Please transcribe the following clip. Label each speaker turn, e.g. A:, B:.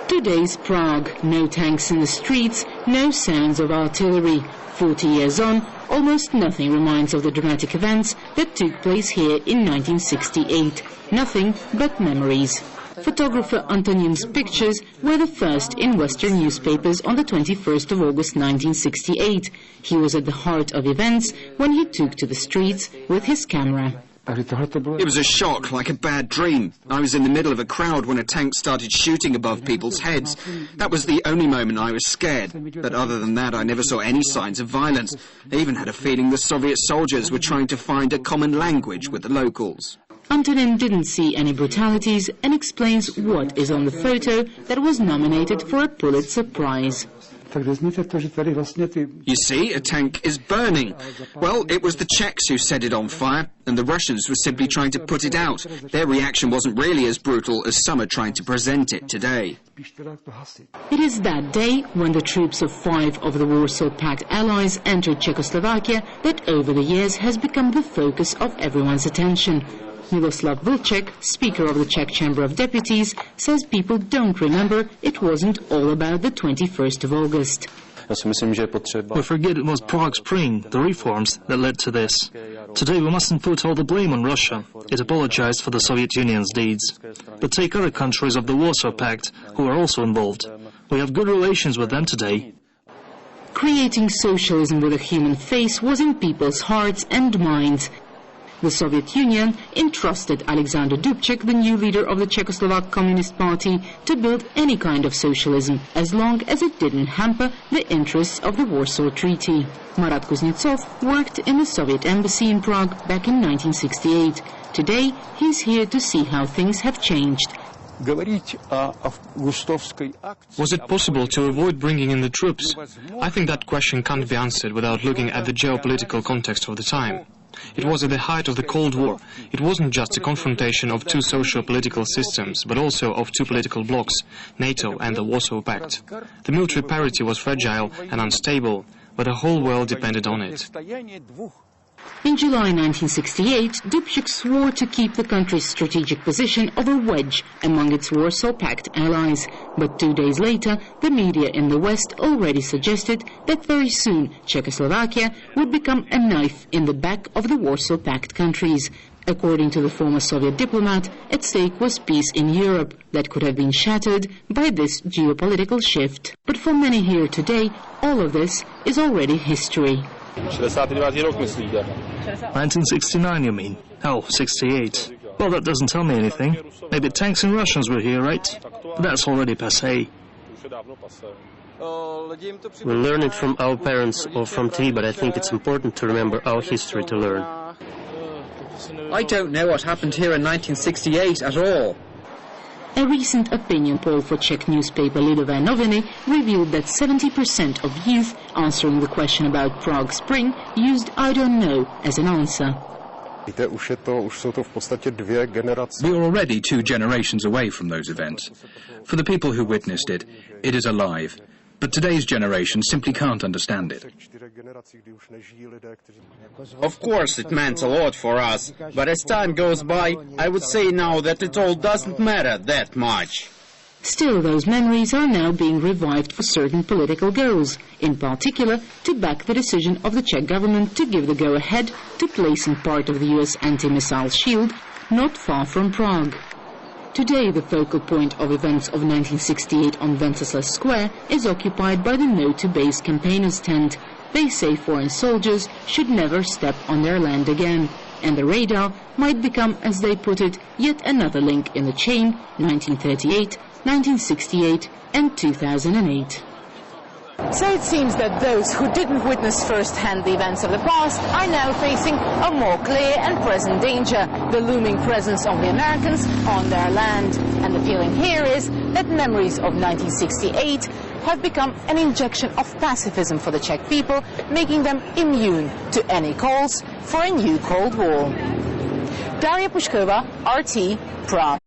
A: Today's Prague. No tanks in the streets, no sounds of artillery. 40 years on, almost nothing reminds of the dramatic events that took place here in 1968. Nothing but memories. Photographer Antonin's pictures were the first in Western newspapers on the 21st of August 1968. He was at the heart of events when he took to the streets with his camera.
B: It was a shock, like a bad dream. I was in the middle of a crowd when a tank started shooting above people's heads. That was the only moment I was scared. But other than that, I never saw any signs of violence. I even had a feeling the Soviet soldiers were trying to find a common language with the locals.
A: Antonin didn't see any brutalities and explains what is on the photo that was nominated for a Pulitzer Prize.
B: You see, a tank is burning. Well, it was the Czechs who set it on fire, and the Russians were simply trying to put it out. Their reaction wasn't really as brutal as some are trying to present it today.
A: It is that day, when the troops of 5 of the Warsaw Pact allies entered Czechoslovakia, that over the years has become the focus of everyone's attention. Miloslav Vlček, Speaker of the Czech Chamber of Deputies, says people don't remember it wasn't all about the 21st of August.
C: We forget it was Prague Spring, the reforms, that led to this. Today we mustn't put all the blame on Russia. It apologized for the Soviet Union's deeds. But take other countries of the Warsaw Pact, who are also involved. We have good relations with them today.
A: Creating socialism with a human face was in people's hearts and minds. The Soviet Union entrusted Alexander Dubček, the new leader of the Czechoslovak Communist Party, to build any kind of socialism, as long as it didn't hamper the interests of the Warsaw Treaty. Marat Kuznetsov worked in the Soviet embassy in Prague back in 1968. Today, he's here to see how things have changed.
D: Was it possible to avoid bringing in the troops? I think that question can't be answered without looking at the geopolitical context of the time. It was at the height of the Cold War. It wasn't just a confrontation of two socio-political systems, but also of two political blocs, NATO and the Warsaw Pact. The military parity was fragile and unstable, but the whole world depended on it.
A: In July 1968, Dubček swore to keep the country's strategic position of a wedge among its Warsaw Pact allies. But 2 days later, the media in the West already suggested that very soon Czechoslovakia would become a knife in the back of the Warsaw Pact countries. According to the former Soviet diplomat, at stake was peace in Europe that could have been shattered by this geopolitical shift. But for many here today, all of this is already history.
C: 1969, you mean? Oh, 68. Well, that doesn't tell me anything. Maybe tanks and Russians were here, right? But that's already passé.
E: We learn it from our parents or from TV, but I think it's important to remember our history to learn.
F: I don't know what happened here in 1968 at all.
A: A recent opinion poll for Czech newspaper Lidové noviny revealed that 70% of youth answering the question about Prague Spring used "I don't know" as an answer.
G: We are already 2 generations away from those events. For the people who witnessed it, it is alive. But today's generation simply can't understand it.
F: Of course it meant a lot for us, but as time goes by, I would say now that it all doesn't matter that much.
A: Still, those memories are now being revived for certain political goals, in particular to back the decision of the Czech government to give the go-ahead to placing part of the US anti-missile shield not far from Prague. Today, the focal point of events of 1968 on Wenceslas Square is occupied by the No to Base campaigners' tent. They say foreign soldiers should never step on their land again, and the radar might become, as they put it, yet another link in the chain, 1938, 1968 and 2008.
H: So it seems that those who didn't witness firsthand the events of the past are now facing a more clear and present danger, the looming presence of the Americans on their land. And the feeling here is that memories of 1968 have become an injection of pacifism for the Czech people, making them immune to any calls for a new Cold War. Daria Pushkova, RT, Prague.